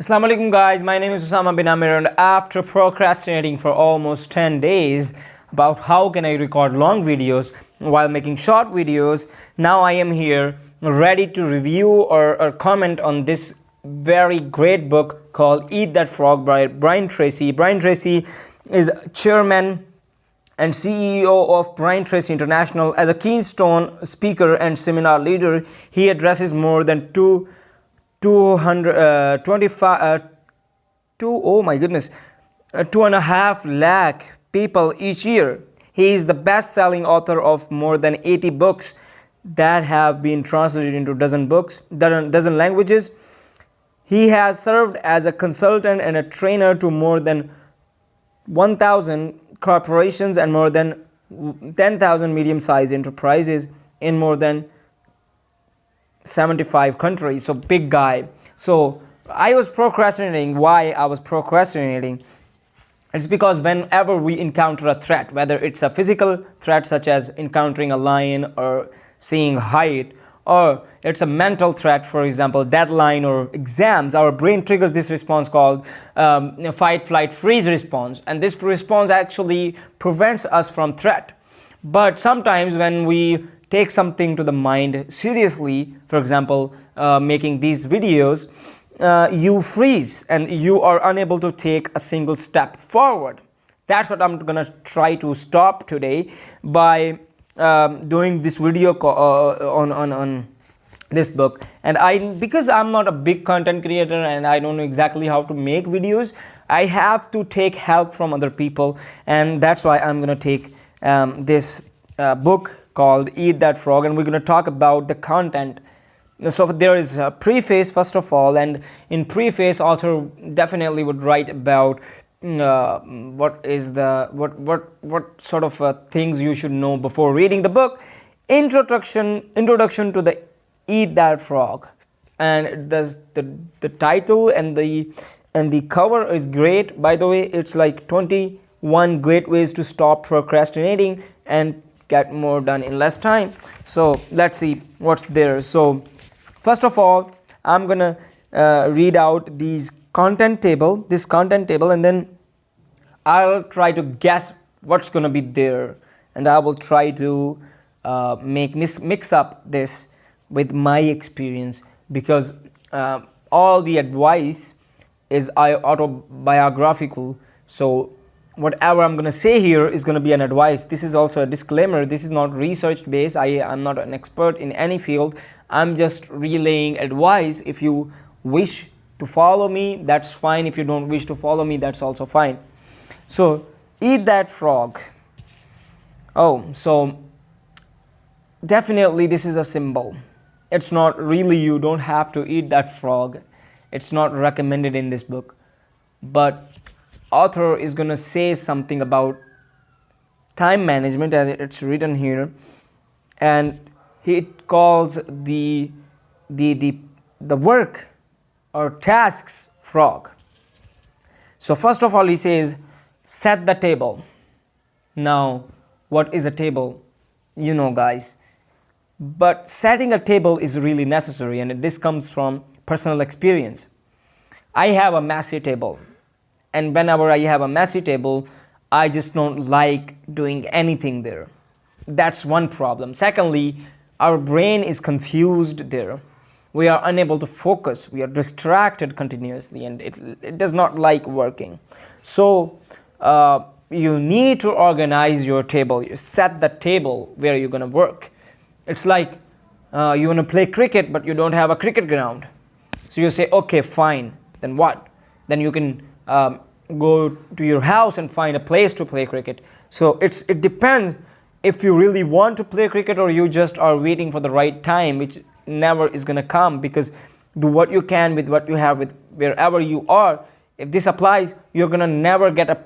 Assalamu alaikum guys, my name is Osama bin Amir, and after procrastinating for almost 10 days about how can I record long videos while making short videos, now I am here ready to review or comment on this very great book called Eat That Frog by Brian Tracy. Brian Tracy is chairman and CEO of Brian Tracy International. As a keystone speaker and seminar leader, he addresses more than 225 oh my goodness 2.5 lakh people each year. He is the best-selling author of more than 80 books that have been translated into dozen languages. He has served as a consultant and a trainer to more than 1,000 corporations and more than 10,000 medium-sized enterprises in more than 75 countries. So big guy. So I was procrastinating. Why I was procrastinating? It's because whenever we encounter a threat, whether it's a physical threat such as encountering a lion or seeing height, or it's a mental threat, for example deadline or exams, our brain triggers this response called fight flight freeze response, and this response actually prevents us from threat. But sometimes when we take something to the mind seriously, for example making these videos, you freeze and you are unable to take a single step forward. That's what I'm gonna try to stop today by doing this video on this book. And because I'm not a big content creator and I don't know exactly how to make videos, I have to take help from other people, and that's why I'm gonna take this book called Eat That Frog, and we're gonna talk about the content. So there is a preface first of all, and in preface author definitely would write about what sort of things you should know before reading the book. Introduction to the Eat That Frog, and the title and the cover is great. By the way, it's like 21 great ways to stop procrastinating and get more done in less time. So let's see what's there. So first of all, I'm gonna read out this content table, and then I'll try to guess what's gonna be there, and I will try to mix up this with my experience, because all the advice is autobiographical. So whatever I'm gonna say here is gonna be an advice. This is also a disclaimer. This is not research based. I'm not an expert in any field. I'm just relaying advice. If you wish to follow me, that's fine. If you don't wish to follow me, that's also fine. So Eat That Frog. Oh, so definitely this is a symbol. It's not really, you don't have to eat that frog. It's not recommended in this book. But author is gonna say something about time management as it's written here, and he calls the work or tasks frog. So first of all, he says set the table. Now what is a table? You know, guys, but setting a table is really necessary, and this comes from personal experience. I have a messy table, and whenever I have a messy table, I just don't like doing anything there. That's one problem. Secondly, our brain is confused there. We are unable to focus. We are distracted continuously, and it does not like working. So you need to organize your table. You set the table where you're going to work. It's like you want to play cricket, but you don't have a cricket ground. So you say, okay, fine. Then what? Then you can go to your house and find a place to play cricket. So it depends if you really want to play cricket, or you just are waiting for the right time, which never is going to come, because do what you can with what you have, with wherever you are. If this applies, you're going to never get a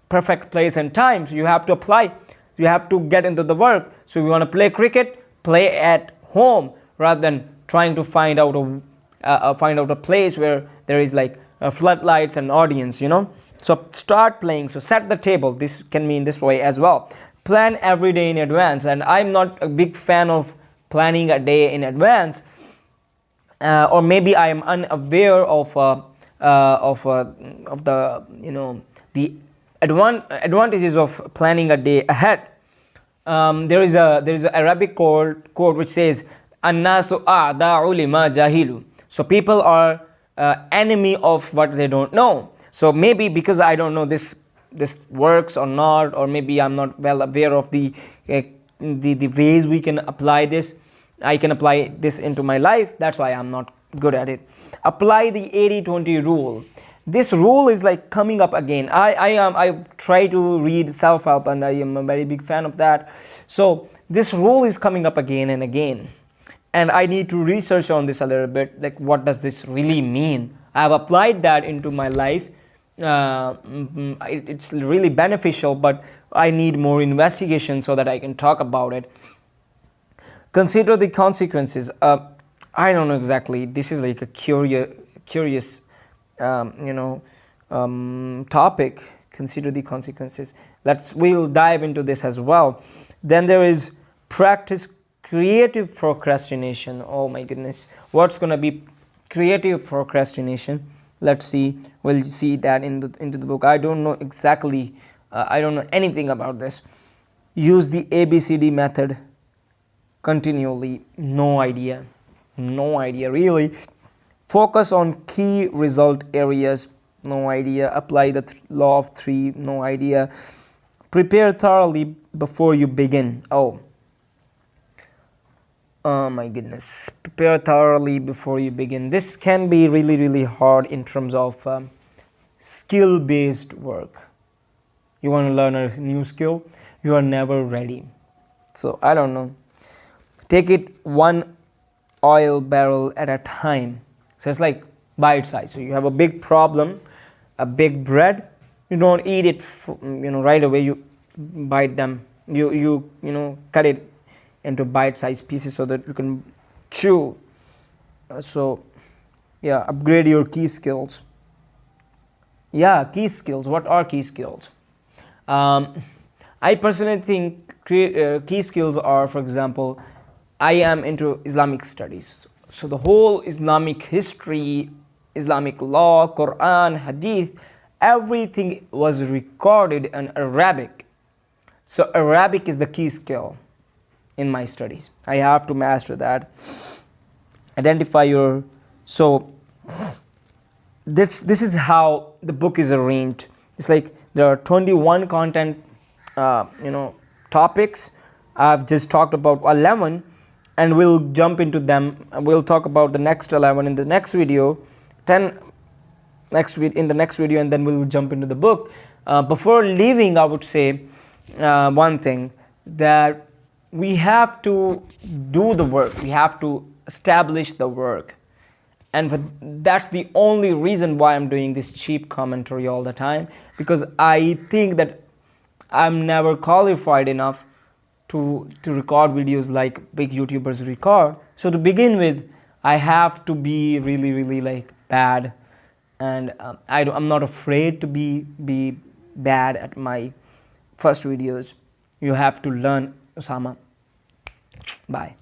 perfect place and time. So you have to apply. You have to get into the work. So if you want to play cricket, play at home rather than trying to find out a place where there is like floodlights and audience, you know. So start playing. So set the table. This can mean this way as well. Plan every day in advance, and I'm not a big fan of planning a day in advance, or maybe I am unaware of of the the advantages of planning a day ahead. There is a Arabic quote which says, "Annasu a'da'u lima jahilu." So people are enemy of what they don't know. So maybe because I don't know this works or not, or maybe I'm not well aware of the ways we can apply this. I can apply this into my life. That's why I'm not good at it. Apply the 80-20 rule. This rule is like coming up again. I try to read self-help, and I am a very big fan of that. So this rule is coming up again and again, and I need to research on this a little bit, like what does this really mean. I have applied that into my life. It's really beneficial, but I need more investigation so that I can talk about it. Consider the consequences. I don't know exactly. This is like a curious topic. Consider the consequences. We'll dive into this as well. Then there is practice creative procrastination. Oh my goodness, what's gonna be creative procrastination? Let's see. We'll see that into the book. I don't know exactly. I don't know anything about this. Use the ABCD method continually. No idea really. Focus on key result areas. No idea. Apply the law of three. No idea. Prepare thoroughly before you begin. Oh my goodness. Prepare thoroughly before you begin. This can be really hard in terms of skill based work. You want to learn a new skill, you are never ready. So I don't know. Take it one oil barrel at a time. So it's like bite size. So you have a big problem, a big bread. You don't eat it, right away. You bite them. You cut it into bite-sized pieces so that you can chew. Upgrade your key skills. Key skills. What are key skills? I personally think key skills are, for example, I am into Islamic studies. So the whole Islamic history, Islamic law, Quran, Hadith, everything was recorded in Arabic. So Arabic is the key skill in my studies. I have to master that. Identify your... So this is how the book is arranged. It's like there are 21 content topics. I've just talked about 11, and we'll jump into them. We'll talk about the next 11 in the next video, 10 in the next video, and then we'll jump into the book. Before leaving, I would say one thing, that we have to do the work. We have to establish the work. And that's the only reason why I'm doing this cheap commentary all the time, because I think that I'm never qualified enough to record videos like big YouTubers record. So to begin with, I have to be really like bad, and I'm not afraid to be bad at my first videos. You have to learn, Osama. Bye.